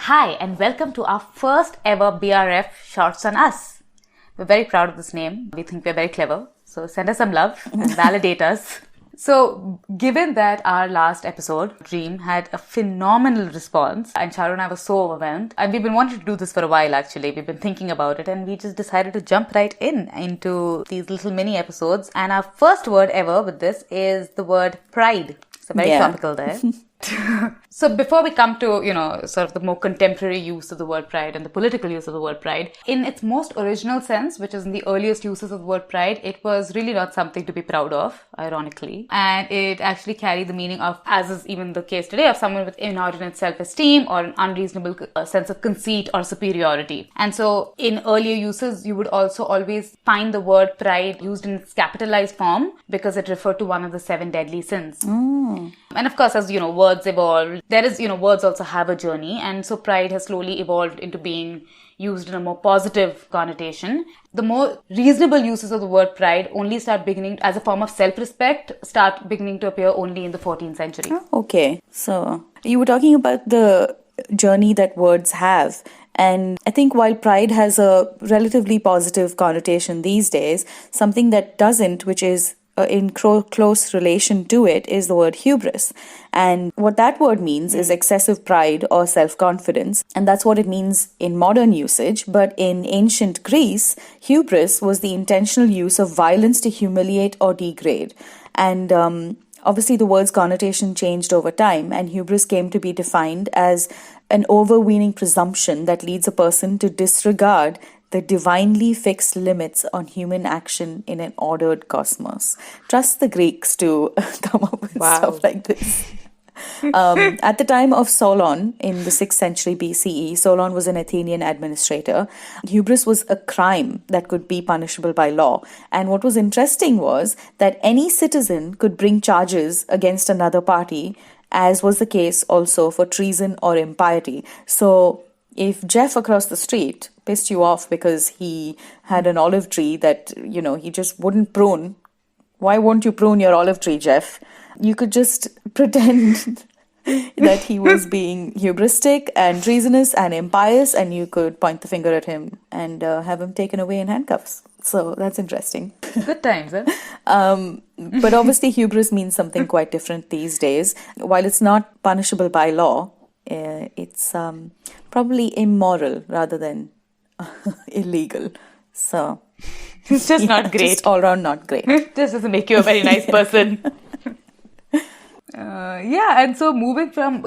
Hi, and welcome to our first ever BRF Shorts On Us. We're very proud of this name. We think we're very clever. So send us some love and validate us. So, given that our last episode, Dream, had a phenomenal response, and Charu and I were so overwhelmed, and we've been wanting to do this for a while actually, we've been thinking about it, and we just decided to jump right into these little mini episodes. And our first word ever with this is the word pride. So very topical there. So before we come to, sort of the more contemporary use of the word pride and the political use of the word pride, in its most original sense, which is in the earliest uses of the word pride, it was really not something to be proud of, ironically. And it actually carried the meaning of, as is even the case today, of someone with inordinate self-esteem or an unreasonable sense of conceit or superiority. And so in earlier uses, you would also always find the word pride used in its capitalized form because it referred to one of the 7 deadly sins. And of course, as words evolve, words also have a journey, and so pride has slowly evolved into being used in a more positive connotation. The more reasonable uses of the word pride only start beginning as a form of self-respect, start beginning to appear only in the 14th century. Okay, so you were talking about the journey that words have. And I think while pride has a relatively positive connotation these days, something that doesn't, which is in close relation to it, is the word hubris. And what that word means is excessive pride or self-confidence. And that's what it means in modern usage. But in ancient Greece, hubris was the intentional use of violence to humiliate or degrade. And obviously the word's connotation changed over time, and hubris came to be defined as an overweening presumption that leads a person to disregard the divinely fixed limits on human action in an ordered cosmos. Trust the Greeks to come up with stuff like this. At the time of Solon in the 6th century BCE, Solon was an Athenian administrator. Hubris was a crime that could be punishable by law. And what was interesting was that any citizen could bring charges against another party, as was the case also for treason or impiety. So if Jeff across the street pissed you off because he had an olive tree that, he just wouldn't prune, why won't you prune your olive tree, Jeff? You could just pretend that he was being hubristic and treasonous and impious, and you could point the finger at him and have him taken away in handcuffs. So that's interesting. Good times, huh? But obviously hubris means something quite different these days. While it's not punishable by law, it's probably immoral rather than illegal. So it's just not great. Just all around not great. This doesn't make you a very nice person. And so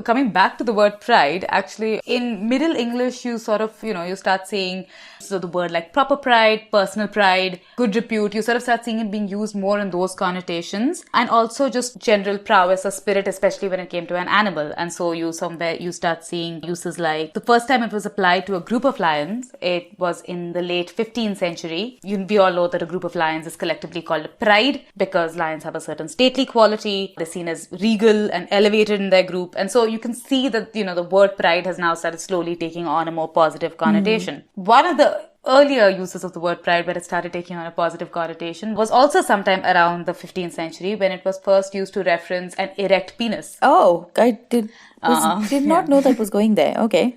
coming back to the word pride, actually in Middle English you sort of, you start seeing the word like proper pride, personal pride, good repute, you sort of start seeing it being used more in those connotations, and also just general prowess or spirit, especially when it came to an animal. And so you start seeing uses like the first time it was applied to a group of lions, it was in the late 15th century. We all know that a group of lions is collectively called a pride because lions have a certain stately quality. They're seen as regal and elevated in their group. And so you can see that, the word pride has now started slowly taking on a more positive connotation. One of the earlier uses of the word pride where it started taking on a positive connotation was also sometime around the 15th century when it was first used to reference an erect penis. Oh, I did not know that was going there. Okay.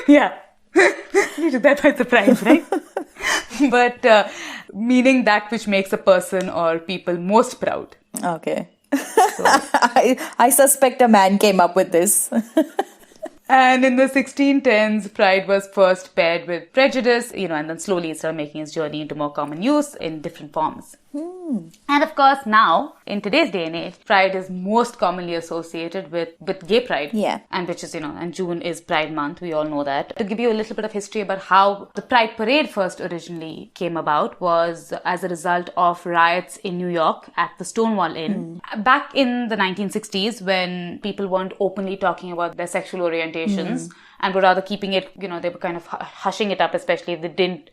Yeah. You took that by surprise, right? But meaning that which makes a person or people most proud. Okay. So. I suspect a man came up with this. And in the 1610s, pride was first paired with prejudice, and then slowly it started making its journey into more common use in different forms. And of course, now, in today's day and age, pride is most commonly associated with gay pride. Yeah. And which is, and June is Pride Month. We all know that. To give you a little bit of history about how the Pride Parade first originally came about was as a result of riots in New York at the Stonewall Inn. Back in the 1960s, when people weren't openly talking about their sexual orientations, and were rather keeping it, they were kind of hushing it up, especially if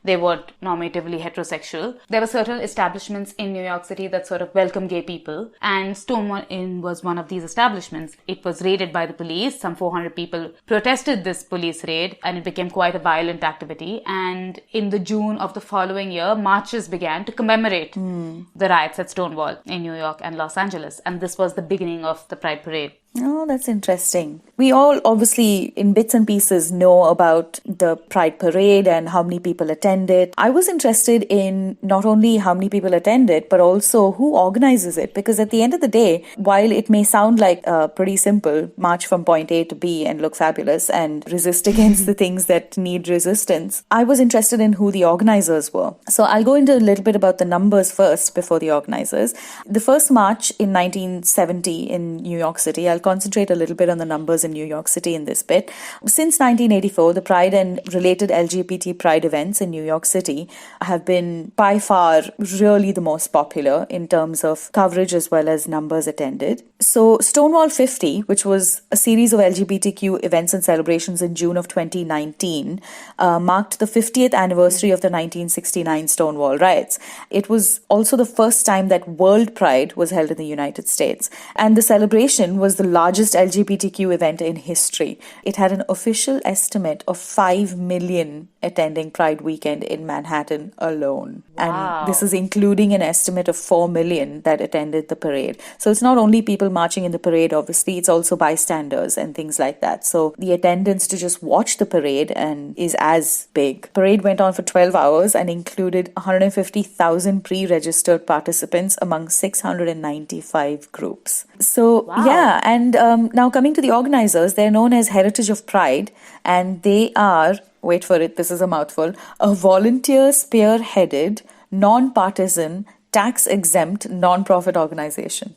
they weren't normatively heterosexual. There were certain establishments in New York City that sort of welcomed gay people, and Stonewall Inn was one of these establishments. It was raided by the police. Some 400 people protested this police raid, and it became quite a violent activity. And in the June of the following year, marches began to commemorate the riots at Stonewall in New York and Los Angeles. And this was the beginning of the Pride Parade. Oh, that's interesting. We all obviously, in bits and pieces, know about the Pride Parade and how many people attend it. I was interested in not only how many people attend it, but also who organizes it. Because at the end of the day, while it may sound like pretty simple, march from point A to B and look fabulous and resist against the things that need resistance, I was interested in who the organizers were. So I'll go into a little bit about the numbers first before the organizers. The first march in 1970 in New York City, I'll concentrate a little bit on the numbers in New York City in this bit. Since 1984, the Pride and related LGBT Pride events in New York City have been by far really the most popular in terms of coverage as well as numbers attended. So Stonewall 50, which was a series of LGBTQ events and celebrations in June of 2019, marked the 50th anniversary of the 1969 Stonewall riots. It was also the first time that World Pride was held in the United States. And the celebration was the largest LGBTQ event in history. It had an official estimate of 5 million attending Pride weekend in Manhattan alone. Wow. And this is including an estimate of 4 million that attended the parade. So it's not only people marching in the parade, obviously, it's also bystanders and things like that. So the attendance to just watch the parade is as big. Parade went on for 12 hours and included 150,000 pre-registered participants among 695 groups. So, Wow. yeah, and now coming to the organizers, they're known as Heritage of Pride, and they are, wait for it, this is a mouthful, a volunteer spearheaded, non-partisan, tax-exempt, non-profit organization.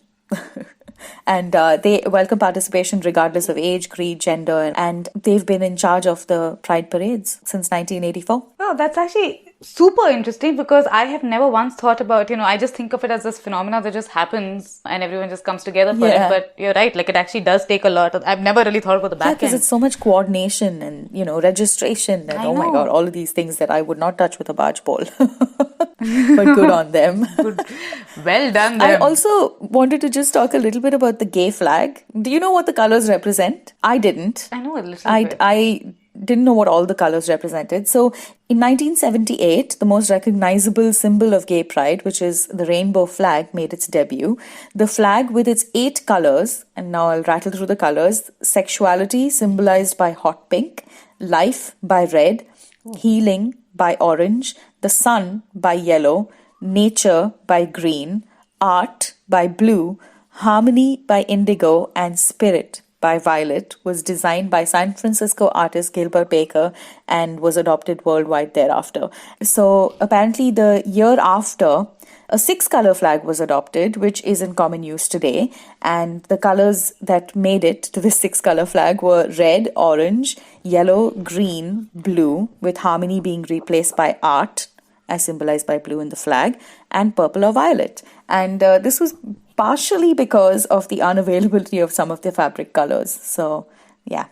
And they welcome participation regardless of age, creed, gender, and they've been in charge of the Pride parades since 1984. Oh, that's actually super interesting because I have never once thought about, I just think of it as this phenomena that just happens and everyone just comes together for it. But you're right, like it actually does take a lot. I've never really thought about the back because end. it's so much coordination and, registration and oh my God, all of these things that I would not touch with a barge pole. But good on them. Good. Well done them. I also wanted to just talk a little bit about the gay flag. Do you know what the colors represent? I didn't. I know a little bit. I didn't know what all the colors represented. So in 1978, the most recognizable symbol of gay pride, which is the rainbow flag, made its debut. The flag with its 8 colors, and now I'll rattle through the colors: sexuality symbolized by hot pink, life by red, healing by orange, the sun by yellow, nature by green, art by blue, harmony by indigo, and spirit by violet, was designed by San Francisco artist Gilbert Baker and was adopted worldwide thereafter. So apparently the year after, a 6-color flag was adopted, which is in common use today. And the colors that made it to the 6-color flag were red, orange, yellow, green, blue, with harmony being replaced by art, as symbolized by blue in the flag, and purple or violet. And this was partially because of the unavailability of some of the fabric colors. So, yeah,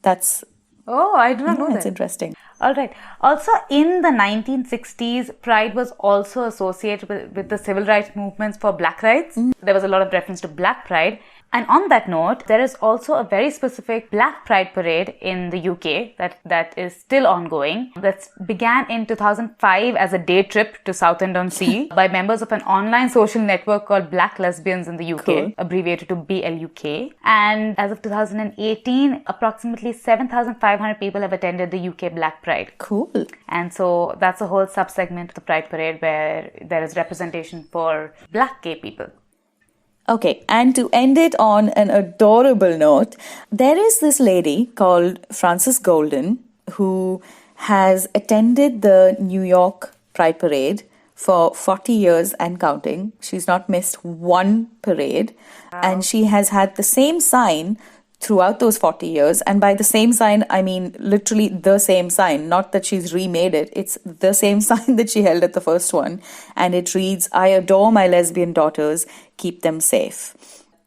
that's... Oh, I do not know that. That's interesting. All right. Also, in the 1960s, Pride was also associated with the civil rights movements for black rights. There was a lot of reference to Black Pride. And on that note, there is also a very specific Black Pride parade in the UK that is still ongoing. That began in 2005 as a day trip to Southend-on-Sea by members of an online social network called Black Lesbians in the UK, cool. abbreviated to BLUK. And as of 2018, approximately 7,500 people have attended the UK Black Pride. Cool. And so that's a whole subsegment of the Pride Parade where there is representation for black gay people. Okay, and to end it on an adorable note, there is this lady called Frances Golden who has attended the New York Pride Parade for 40 years and counting. She's not missed one parade. Wow. And she has had the same sign throughout those 40 years. And by the same sign, I mean literally the same sign, not that she's remade it. It's the same sign that she held at the first one. And it reads, "I adore my lesbian daughters, keep them safe."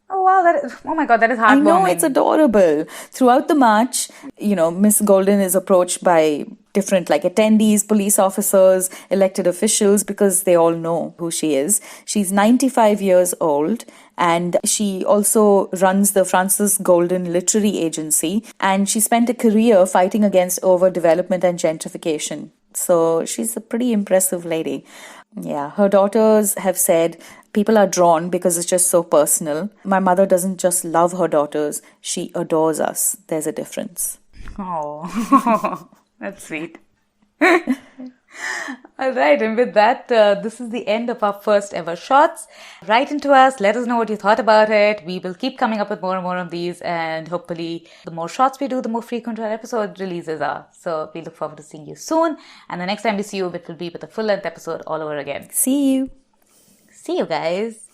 Oh wow, oh my God, that is heartwarming. I know, it's adorable. Throughout the march, Miss Golden is approached by different attendees, police officers, elected officials, because they all know who she is. She's 95 years old and she also runs the Frances Golden Literary Agency, and she spent a career fighting against overdevelopment and gentrification. So she's a pretty impressive lady. Yeah, her daughters have said people are drawn because it's just so personal. My mother doesn't just love her daughters, she adores us. There's a difference. Oh, that's sweet. All right, and with that, this is the end of our first ever shorts. Write into us, let us know what you thought about it. We will keep coming up with more and more of these, and hopefully the more shorts we do, the more frequent our episode releases are. So we look forward to seeing you soon, and the next time we see you, it will be with a full-length episode all over again. See you. See you guys.